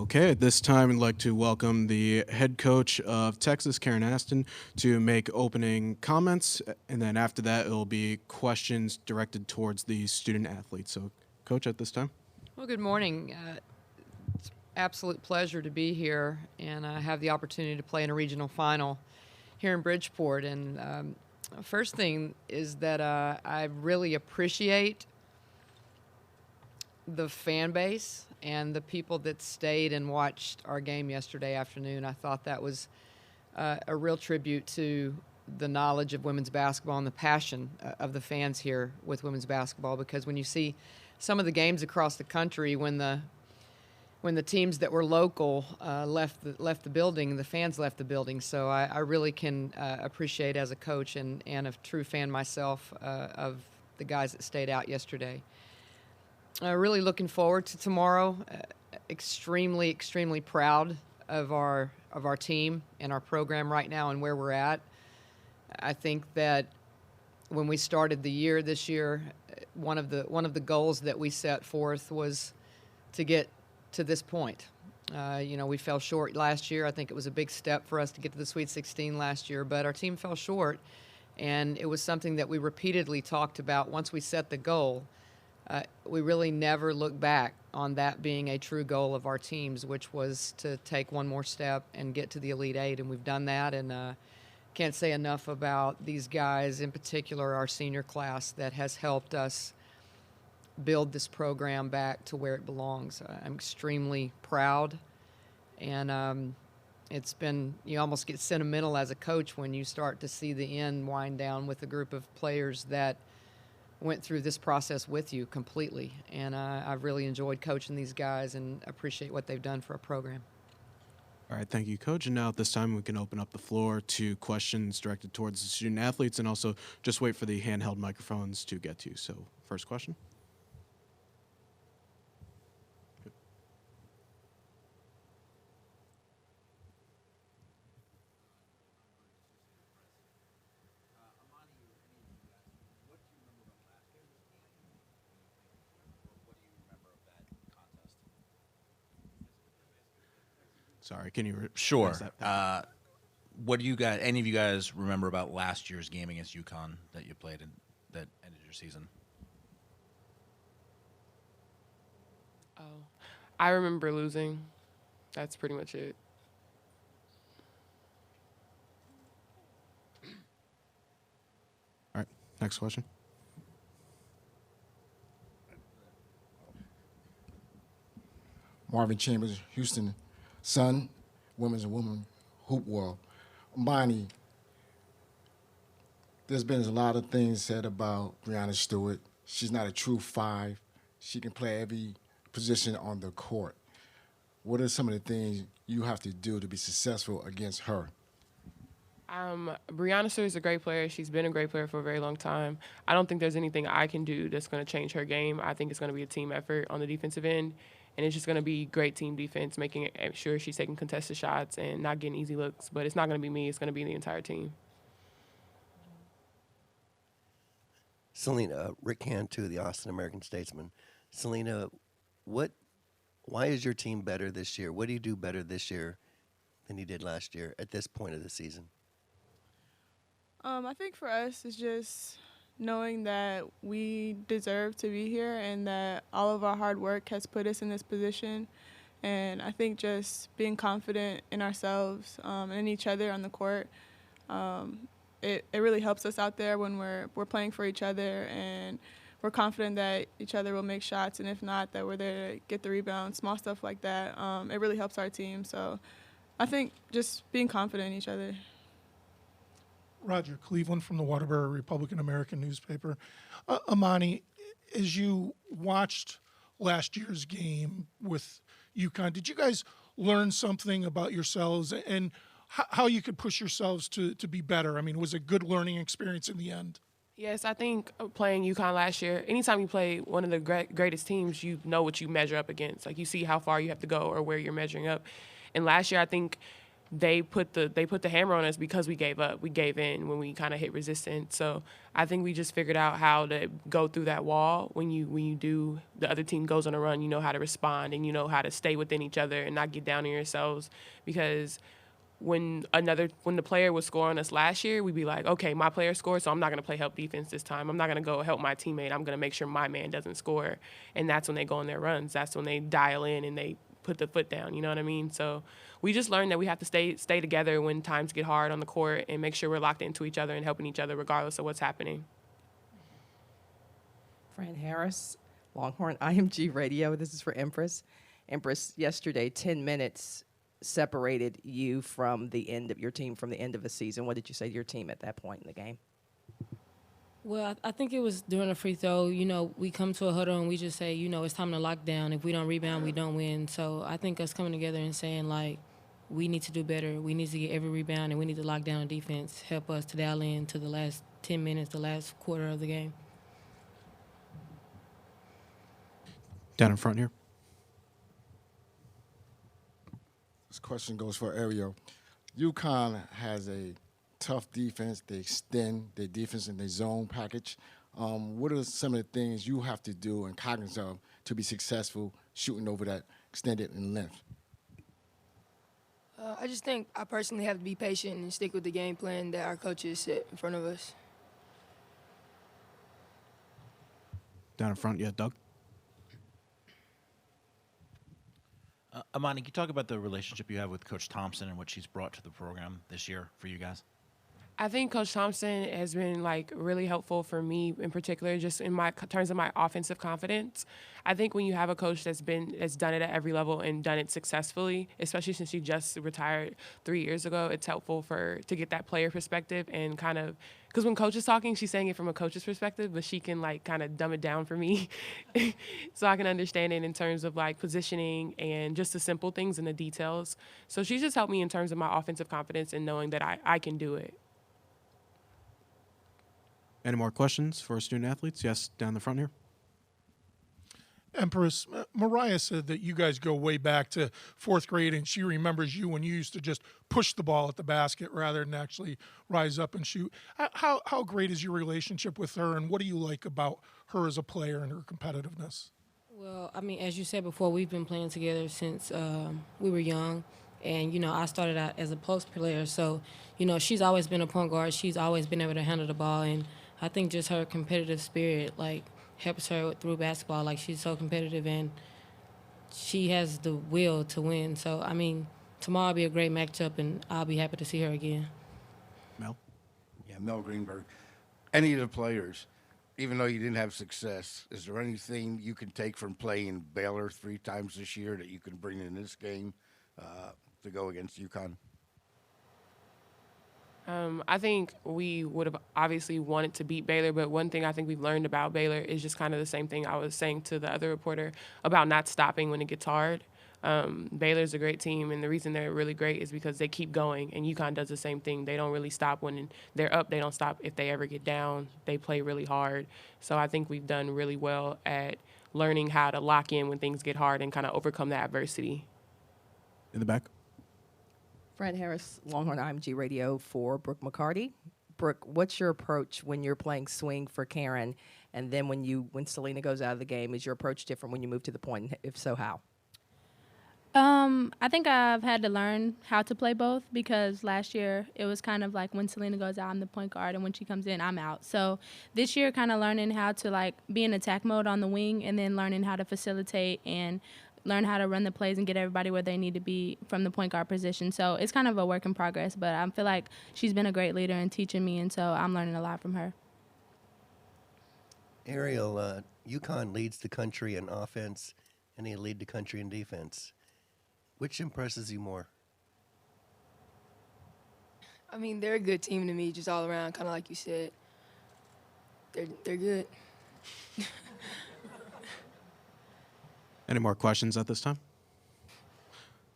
Okay, at this time, I'd like to welcome the head coach of Texas, Karen Aston, to make opening comments, and then after that, it'll be questions directed towards the student athletes. So, Coach, at this time. Well, good morning. It's absolute pleasure to be here and have the opportunity to play in a regional final here in Bridgeport. And first thing is that I really appreciate the fan base and the people that stayed and watched our game yesterday afternoon. I thought that was a real tribute to the knowledge of women's basketball and the passion of the fans here with women's basketball, because when you see some of the games across the country, when the teams that were local left the building, the fans left the building. So I really can appreciate as a coach and a true fan myself of the guys that stayed out yesterday. Really looking forward to tomorrow. Extremely, extremely proud of our team and our program right now and where we're at. I think that when we started the year this year, one of the goals that we set forth was to get to this point. We fell short last year. I think it was a big step for us to get to the Sweet 16 last year, but our team fell short, and it was something that we repeatedly talked about. Once we set the goal, we really never looked back on that being a true goal of our teams, which was to take one more step and get to the Elite Eight, and we've done that. And can't say enough about these guys, in particular our senior class, that has helped us build this program back to where it belongs. I'm extremely proud, and it's been, you almost get sentimental as a coach when you start to see the end wind down with a group of players that went through this process with you completely. And I've really enjoyed coaching these guys and appreciate what they've done for our program. All right, thank you, Coach. And now at this time, we can open up the floor to questions directed towards the student athletes, and also just wait for the handheld microphones to get to you. So, first question. Sorry, can you Sure. that? What do you guys? Any of you guys remember about last year's game against UConn that you played in that ended your season? Oh, I remember losing. That's pretty much it. All right, next question. Marvin Chambers, Houston Sun, Women's and Women Hoop World. Bonnie, there's been a lot of things said about Brianna Stewart. She's not a true five. She can play every position on the court. What are some of the things you have to do to be successful against her? Brianna Stewart is a great player. She's been a great player for a very long time. I don't think there's anything I can do that's going to change her game. I think it's going to be a team effort on the defensive end, and it's just going to be great team defense, making sure she's taking contested shots and not getting easy looks. But it's not going to be me. It's going to be the entire team. Selena, Rick Cantu, the Austin American-Statesman. Selena, why is your team better this year? What do you do better this year than you did last year at this point of the season? I think for us, it's just knowing that we deserve to be here and that all of our hard work has put us in this position. And I think just being confident in ourselves and in each other on the court, it really helps us out there when we're playing for each other, and we're confident that each other will make shots, and if not, that we're there to get the rebound, small stuff like that. It really helps our team. So I think just being confident in each other. Roger Cleveland from the Waterbury Republican American newspaper. Amani, as you watched last year's game with UConn, did you guys learn something about yourselves and how you could push yourselves to be better? I mean, was it a good learning experience in the end? Yes, I think playing UConn last year, anytime you play one of the greatest teams, you know what you measure up against. Like, you see how far you have to go or where you're measuring up. And last year, I think they put the hammer on us because we gave up. We gave in when we kind of hit resistance. So I think we just figured out how to go through that wall. When you do, the other team goes on a run, you know how to respond and you know how to stay within each other and not get down on yourselves. Because when the player would score on us last year, we'd be like, okay, my player scored, so I'm not going to play help defense this time. I'm not going to go help my teammate. I'm going to make sure my man doesn't score. And that's when they go on their runs. That's when they dial in and they put the foot down. You know what I mean? So we just learned that we have to stay together when times get hard on the court and make sure we're locked into each other and helping each other regardless of what's happening. Fran Harris, Longhorn IMG Radio. This is for Empress. Empress, yesterday, 10 minutes separated you from the end of your team from the end of the season. What did you say to your team at that point in the game? Well, I think it was during a free throw. You know, we come to a huddle and we just say, you know, it's time to lock down. If we don't rebound, we don't win. So I think us coming together and saying, like, we need to do better. We need to get every rebound and we need to lock down on defense, help us to dial in to the last 10 minutes, the last quarter of the game. Down in front here. This question goes for Ariel. UConn has a tough defense. They extend their defense in their zone package. What are some of the things you have to do and cognizant of to be successful shooting over that extended in length? I just think I personally have to be patient and stick with the game plan that our coaches set in front of us. Down in front, yeah, Doug. Amani, can you talk about the relationship you have with Coach Thompson and what she's brought to the program this year for you guys? I think Coach Thompson has been really helpful for me in particular, just in terms of my offensive confidence. I think when you have a coach that's done it at every level and done it successfully, especially since she just retired 3 years ago, it's helpful to get that player perspective and kind of, because when Coach is talking, she's saying it from a coach's perspective, but she can kind of dumb it down for me so I can understand it in terms of positioning and just the simple things and the details. So she's just helped me in terms of my offensive confidence and knowing that I can do it. Any more questions for student athletes? Yes, down the front here. Empress, Mariah said that you guys go way back to fourth grade, and she remembers you when you used to just push the ball at the basket rather than actually rise up and shoot. How great is your relationship with her, and what do you like about her as a player and her competitiveness? Well, I mean, as you said before, we've been playing together since we were young. And, you know, I started out as a post player. So, you know, she's always been a point guard. She's always been able to handle the ball. And I think just her competitive spirit, helps her through basketball. She's so competitive and she has the will to win. So, I mean, tomorrow will be a great matchup, and I'll be happy to see her again. Mel? Yeah, Mel Greenberg. Any of the players, even though you didn't have success, is there anything you can take from playing Baylor 3 times this year that you can bring in this game to go against UConn? I think we would have obviously wanted to beat Baylor, but one thing I think we've learned about Baylor is just kind of the same thing I was saying to the other reporter about not stopping when it gets hard. Baylor's a great team, and the reason they're really great is because they keep going, and UConn does the same thing. They don't really stop when they're up. They don't stop if they ever get down. They play really hard. So I think we've done really well at learning how to lock in when things get hard and kind of overcome that adversity. In the back. Fran Harris, Longhorn IMG Radio for Brooke McCarty. Brooke, what's your approach when you're playing swing for Karen, and then when Selena goes out of the game? Is your approach different when you move to the point? If so, how? I think I've had to learn how to play both, because last year it was kind of like when Selena goes out, I'm the point guard, and when she comes in, I'm out. So this year, kind of learning how to be in attack mode on the wing, and then learning how to facilitate and learn how to run the plays and get everybody where they need to be from the point guard position. So it's kind of a work in progress, but I feel like she's been a great leader in teaching me, and so I'm learning a lot from her. Ariel, UConn leads the country in offense, and they lead the country in defense. Which impresses you more? I mean, they're a good team to me, just all around, kind of like you said. They're good. Any more questions at this time?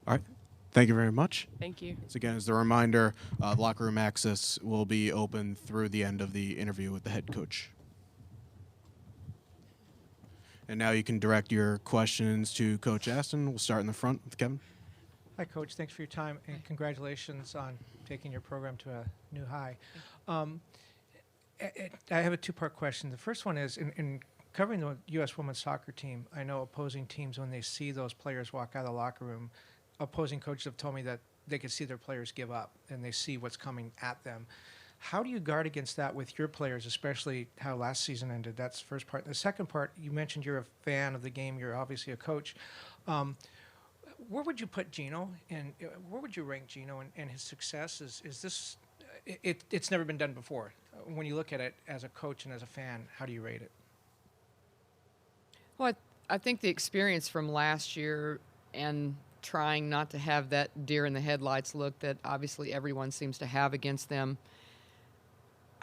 All right. Thank you very much. Thank you. So again, as a reminder, locker room access will be open through the end of the interview with the head coach. And now you can direct your questions to Coach Aston. We'll start in the front with Kevin. Hi, Coach. Thanks for your time, and congratulations on taking your program to a new high. I have a two-part question. The first one is, in covering the U.S. women's soccer team, I know opposing teams, when they see those players walk out of the locker room, opposing coaches have told me that they can see their players give up, and they see what's coming at them. How do you guard against that with your players, especially how last season ended? That's the first part. The second part, you mentioned you're a fan of the game. You're obviously a coach. Where would you put Gino, and where would you rank Gino and his success? Is this? It's never been done before. When you look at it as a coach and as a fan, how do you rate it? Well, I think the experience from last year and trying not to have that deer in the headlights look that obviously everyone seems to have against them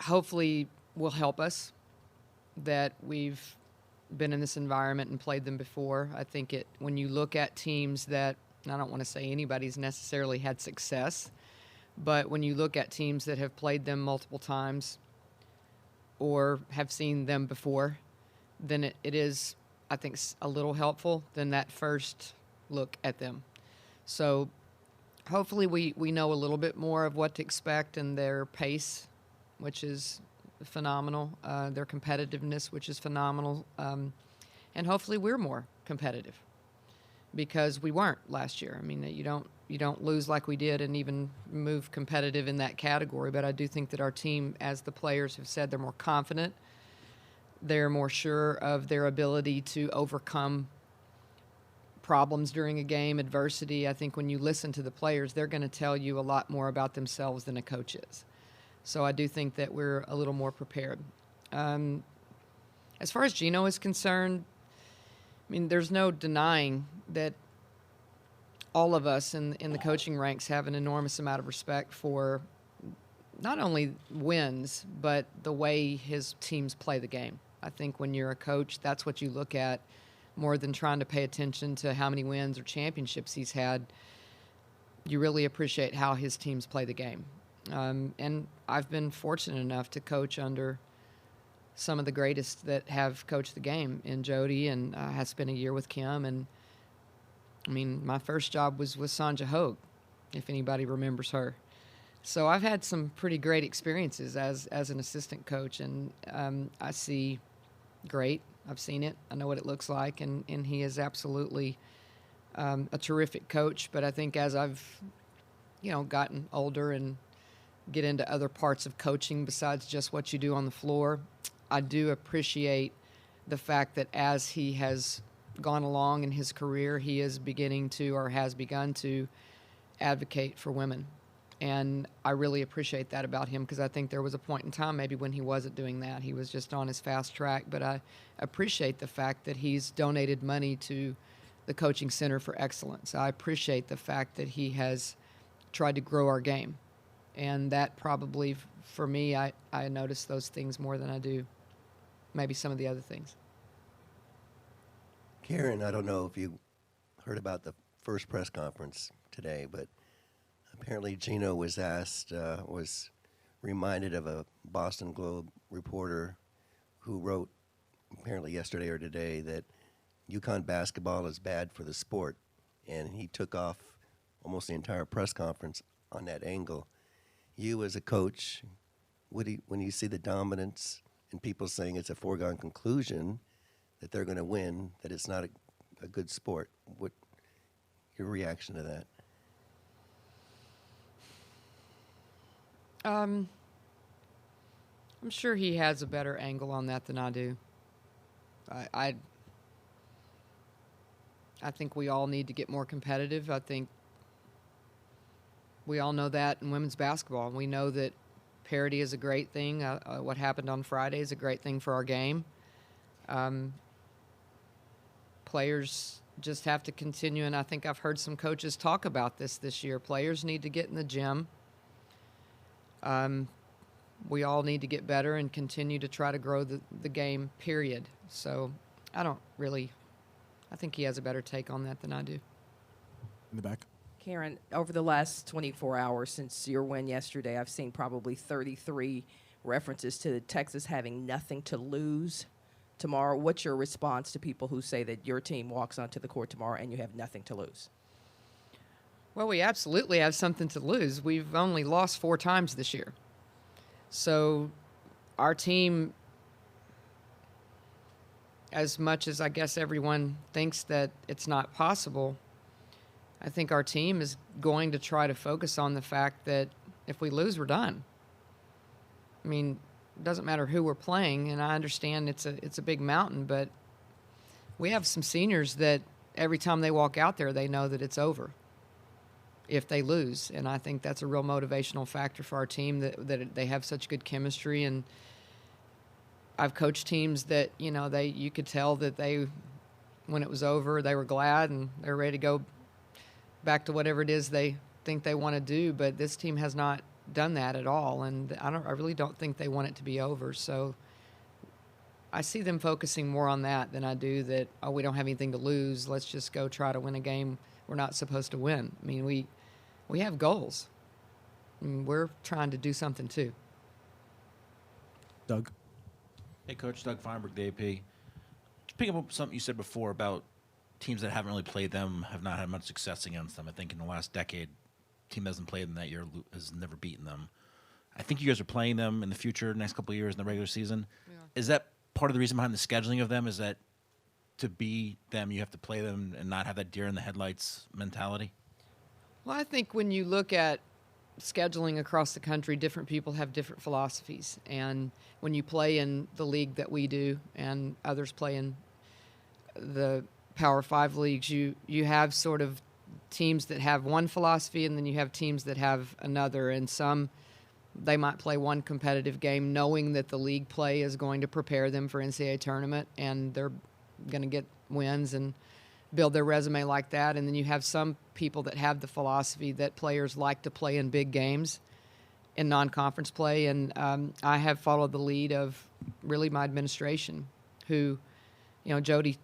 hopefully will help us, that we've been in this environment and played them before. I think when you look at teams that, and I don't want to say anybody's necessarily had success, but when you look at teams that have played them multiple times or have seen them before, then it is, I think, a little helpful than that first look at them. So hopefully we know a little bit more of what to expect and their pace, which is phenomenal, their competitiveness, which is phenomenal, and hopefully we're more competitive because we weren't last year. I mean, you don't lose like we did and even move competitive in that category, but I do think that our team, as the players have said, they're more confident, they're more sure of their ability to overcome problems during a game, adversity. I think when you listen to the players, they're going to tell you a lot more about themselves than a coach is. So I do think that we're a little more prepared. As far as Gino is concerned, I mean, there's no denying that all of us in the coaching ranks have an enormous amount of respect for not only wins, but the way his teams play the game. I think when you're a coach, that's what you look at more than trying to pay attention to how many wins or championships he's had. You really appreciate how his teams play the game. And I've been fortunate enough to coach under some of the greatest that have coached the game in Jody, and I spent a year with Kim. And I mean, my first job was with Sanja Hogue, if anybody remembers her. So I've had some pretty great experiences as an assistant coach, and I see great. I've seen it. I know what it looks like, and he is absolutely a terrific coach. But I think as I've, gotten older and get into other parts of coaching besides just what you do on the floor, I do appreciate the fact that as he has gone along in his career, he is beginning to, or has begun to, advocate for women. And I really appreciate that about him, because I think there was a point in time maybe when he wasn't doing that. He was just on his fast track. But I appreciate the fact that he's donated money to the Coaching Center for Excellence. I appreciate the fact that he has tried to grow our game. And that probably, for me, I notice those things more than I do maybe some of the other things. Karen, I don't know if you heard about the first press conference today, but apparently Gino was was reminded of a Boston Globe reporter who wrote, apparently yesterday or today, that UConn basketball is bad for the sport. And he took off almost the entire press conference on that angle. You as a coach, when you see the dominance and people saying it's a foregone conclusion that they're going to win, that it's not a good sport, what your reaction to that? I'm sure he has a better angle on that than I do. I think we all need to get more competitive. I think we all know that in women's basketball. We know that parity is a great thing. What happened on Friday is a great thing for our game. Players just have to continue, and I think I've heard some coaches talk about this year. Players need to get in the gym. We all need to get better and continue to try to grow the game, period. So I think he has a better take on that than I do. In the back. Karen, over the last 24 hours since your win yesterday, I've seen probably 33 references to Texas having nothing to lose tomorrow. What's your response to people who say that your team walks onto the court tomorrow and you have nothing to lose? Well, we absolutely have something to lose. We've only lost 4 times this year. So our team, as much as I guess everyone thinks that it's not possible, I think our team is going to try to focus on the fact that if we lose, we're done. I mean, it doesn't matter who we're playing, and I understand it's a big mountain, but we have some seniors that every time they walk out there, they know that it's over if they lose. And I think that's a real motivational factor for our team, that they have such good chemistry. And I've coached teams that, you could tell that when it was over, they were glad and they're ready to go back to whatever it is they think they want to do. But this team has not done that at all. And I really don't think they want it to be over. So I see them focusing more on that than I do that, we don't have anything to lose. Let's just go try to win a game we're not supposed to win. I mean, we have goals. I mean, we're trying to do something too. Doug? Hey, Coach. Doug Feinberg, the AP. Just picking up something you said before about teams that haven't really played them have not had much success against them. I think in the last decade, team that hasn't played them that year has never beaten them. I think you guys are playing them in the future, next couple of years in the regular season. Yeah. Is that part of the reason behind the scheduling of them? Is that to be them, you have to play them and not have that deer in the headlights mentality? Well, I think when you look at scheduling across the country, different people have different philosophies. And when you play in the league that we do and others play in the Power 5 leagues, you have sort of teams that have one philosophy, and then you have teams that have another. And some, they might play one competitive game knowing that the league play is going to prepare them for NCAA tournament, and they're going to get wins and build their resume like that. And then you have some people that have the philosophy that players like to play in big games in non-conference play. And I have followed the lead of really my administration, who, Jody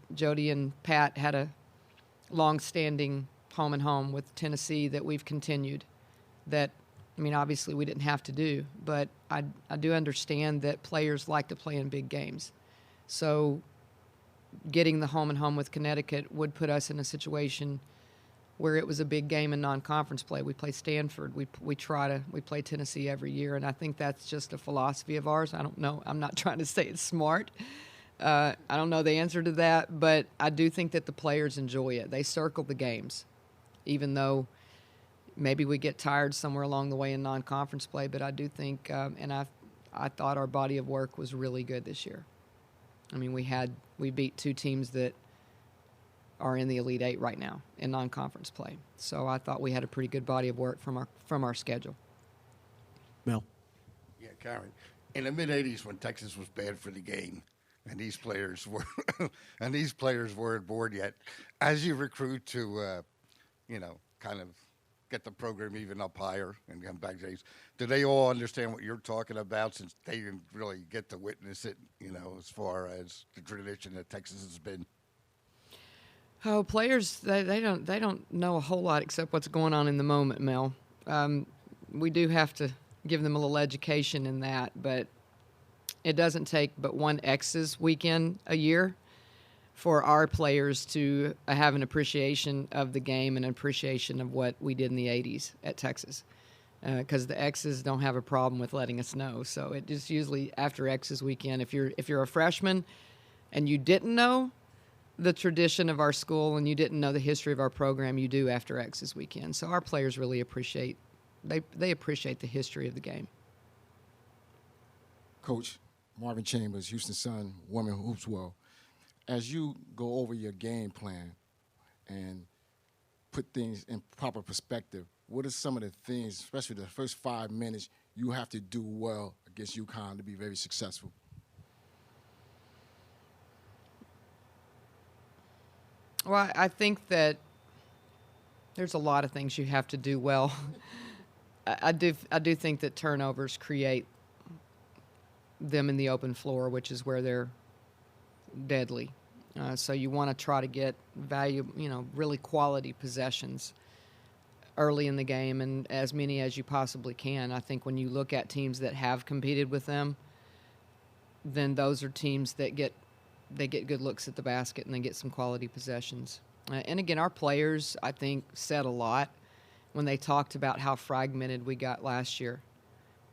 and Pat had a long-standing home and home with Tennessee that we've continued. That, I mean, obviously we didn't have to do, but I do understand that players like to play in big games. So getting the home and home with Connecticut would put us in a situation where it was a big game in non-conference play. We play Stanford. We play Tennessee every year, and I think that's just a philosophy of ours. I don't know. I'm not trying to say it's smart. I don't know the answer to that, but I do think that the players enjoy it. They circle the games, even though maybe we get tired somewhere along the way in non-conference play. But I do think, and I thought our body of work was really good this year. I mean, we beat 2 teams that are in the Elite 8 right now in non-conference play. So I thought we had a pretty good body of work from our schedule. Mel? Yeah, Karen. In the mid-'80s, when Texas was bad for the game, and these players weren't bored yet, as you recruit to, kind of get the program even up higher and come back, do they all understand what you're talking about, since they didn't really get to witness it, as far as the tradition that Texas has been? Oh, players, they don't know a whole lot except what's going on in the moment, Mel. We do have to give them a little education in that, but it doesn't take but one X's weekend a year for our players to have an appreciation of the game and an appreciation of what we did in the 80s at Texas. Because the X's don't have a problem with letting us know. So it just usually after X's weekend, if you're a freshman and you didn't know the tradition of our school and you didn't know the history of our program, you do after X's weekend. So our players really appreciate they appreciate the history of the game. Coach Marvin Chambers, Houston Sun, woman who hoops well. As you go over your game plan and put things in proper perspective, what are some of the things, especially the first 5 minutes, you have to do well against UConn to be very successful? Well, I think that there's a lot of things you have to do well. I do think that turnovers create them in the open floor, which is where they're deadly. So you want to try to get really quality possessions early in the game, and as many as you possibly can. I think when you look at teams that have competed with them, then those are teams that get good looks at the basket and they get some quality possessions. And again, our players, I think, said a lot when they talked about how fragmented we got last year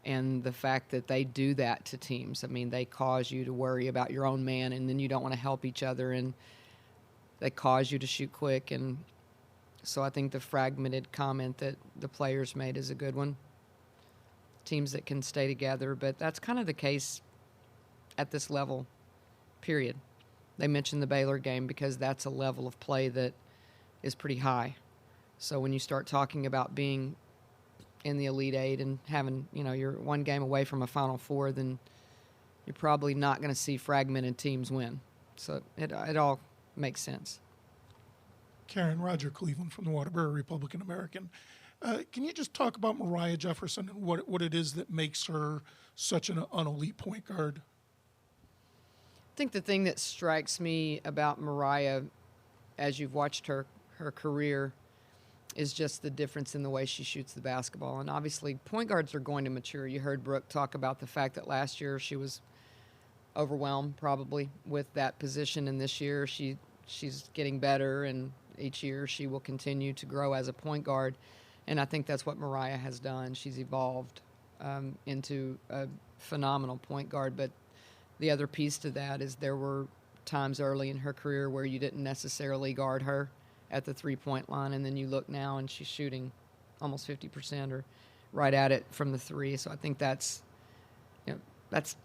and the fact that they do that to teams. I mean, they cause you to worry about your own man, and then you don't want to help each other, and they cause you to shoot quick. And so I think the fragmented comment that the players made is a good one. Teams that can stay together, but that's kind of the case at this level, period. They mentioned the Baylor game because that's a level of play that is pretty high. So when you start talking about being in the Elite Eight and having, you're one game away from a Final Four, then you're probably not going to see fragmented teams win. So it all makes sense. Karen, Roger Cleveland from the Waterbury Republican American. Can you just talk about Mariah Jefferson and what it is that makes her such an elite point guard? I think the thing that strikes me about Mariah, as you've watched her career, is just the difference in the way she shoots the basketball. And obviously, point guards are going to mature. You heard Brooke talk about the fact that last year she was overwhelmed probably with that position, and this year she's getting better, and each year she will continue to grow as a point guard. And I think that's what Mariah has done. She's evolved into a phenomenal point guard. But the other piece to that is there were times early in her career where you didn't necessarily guard her at the three-point line, and then you look now and she's shooting almost 50% or right at it from the three. So I think that's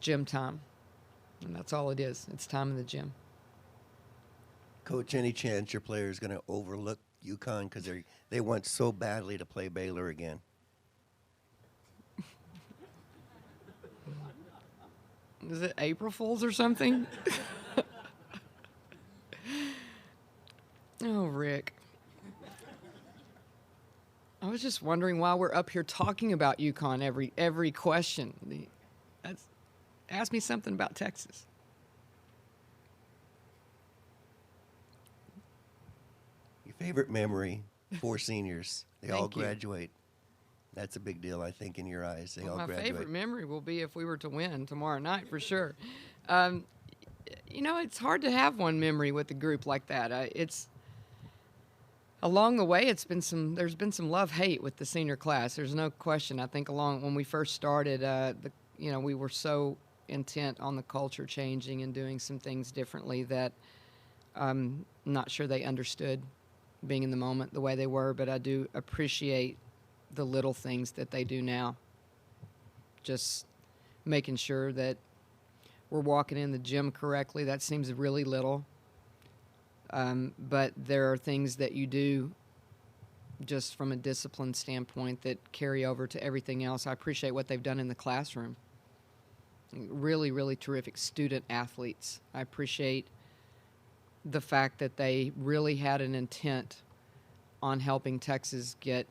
gym time, and that's all it is. It's time in the gym. Coach, any chance your player is going to overlook UConn because they want so badly to play Baylor again? Is it April Fools or something? Oh, Rick. I was just wondering why we're up here talking about UConn every question. Ask me something about Texas. Your favorite memory for seniors. They all Thank you. graduate. That's a big deal, I think, in your eyes. They all My graduate. favorite memory will be if we were to win tomorrow night, for sure. It's hard to have one memory with a group like that. It's along the way, there's been some love-hate with the senior class. There's no question. I think when we first started, we were so intent on the culture changing and doing some things differently that I'm not sure they understood being in the moment the way they were, but I do appreciate the little things that they do now. Just making sure that we're walking in the gym correctly. That seems really little. But there are things that you do just from a discipline standpoint that carry over to everything else. I appreciate what they've done in the classroom. Really, really terrific student athletes. I appreciate the fact that they really had an intent on helping Texas get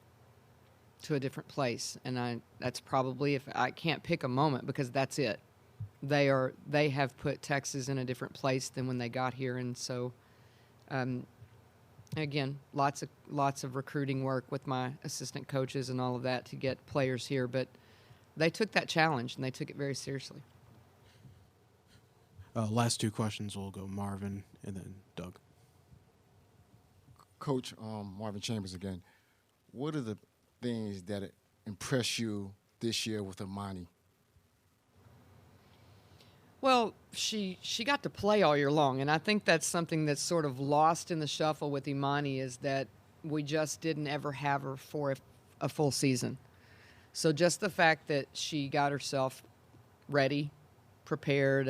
to a different place. And that's probably, if I can't pick a moment, because that's it. They have put Texas in a different place than when they got here. And so, again, lots of recruiting work with my assistant coaches and all of that to get players here. But they took that challenge, and they took it very seriously. Last two questions will go Marvin and then Doug. Coach Marvin Chambers again. What are the things that impress you this year with Imani? Well, she got to play all year long, and I think that's something that's sort of lost in the shuffle with Imani, is that we just didn't ever have her for a full season. So just the fact that she got herself ready, prepared,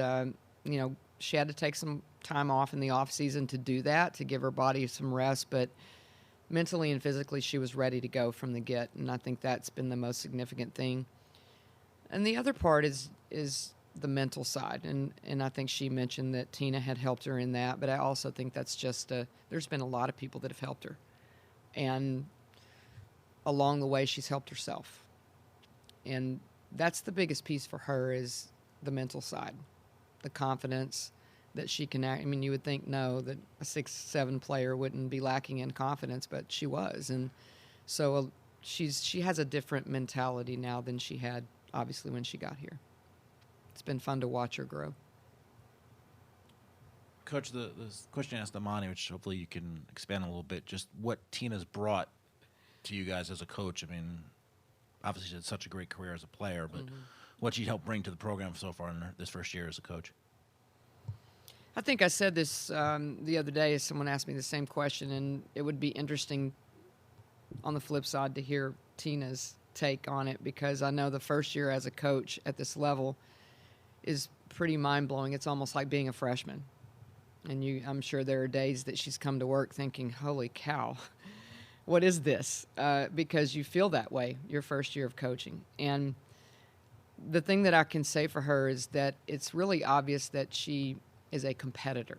she had to take some time off in the off season to do that, to give her body some rest, but mentally and physically she was ready to go from the get, and I think that's been the most significant thing. And the other part is the mental side, and I think she mentioned that Tina had helped her in that, but I also think that's just there's been a lot of people that have helped her, and along the way she's helped herself, and that's the biggest piece for her, is the mental side, the confidence that she can act. I mean, you would think that a 6'7" player wouldn't be lacking in confidence, but she was, and so she has a different mentality now than she had obviously when she got here. It's been fun to watch her grow. Coach, the question I asked Imani, which hopefully you can expand a little bit, just what Tina's brought to you guys as a coach? I mean, obviously she had such a great career as a player, but what she helped bring to the program so far in this first year as a coach? I think I said this the other day. Someone asked me the same question, and it would be interesting on the flip side to hear Tina's take on it, because I know the first year as a coach at this level is pretty mind-blowing. It's almost like being a freshman. And I'm sure there are days that she's come to work thinking, holy cow, what is this? Because you feel that way your first year of coaching. And the thing that I can say for her is that it's really obvious that she is a competitor.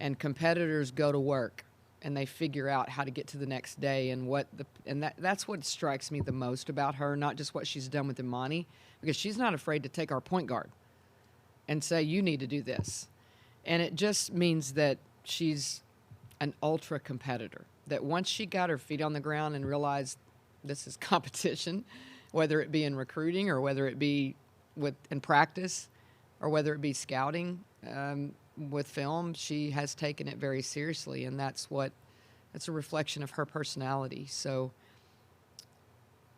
And competitors go to work and they figure out how to get to the next day, and that's what strikes me the most about her, not just what she's done with Imani, because she's not afraid to take our point guard and say, you need to do this. And it just means that she's an ultra competitor, that once she got her feet on the ground and realized this is competition, whether it be in recruiting or whether it be in practice or whether it be scouting, with film, she has taken it very seriously, and that's a reflection of her personality. So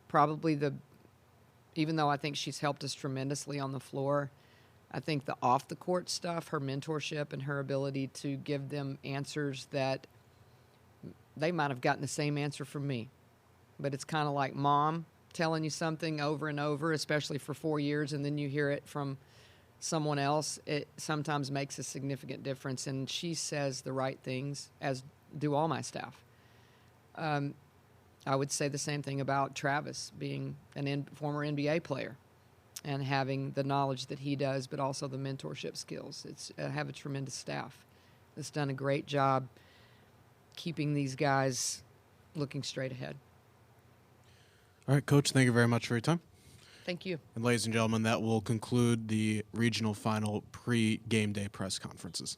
probably even though I think she's helped us tremendously on the floor, I think the off the court stuff, her mentorship and her ability to give them answers that they might have gotten the same answer from me, but it's kind of like mom telling you something over and over, especially for 4 years, and then you hear it from someone else. It sometimes makes a significant difference, and she says the right things, as do all my staff. I would say the same thing about Travis being a former NBA player and having the knowledge that he does, but also the mentorship skills. I have a tremendous staff that's done a great job keeping these guys looking straight ahead. All right, Coach, thank you very much for your time. Thank you. And ladies and gentlemen, that will conclude the regional final pre-game day press conferences.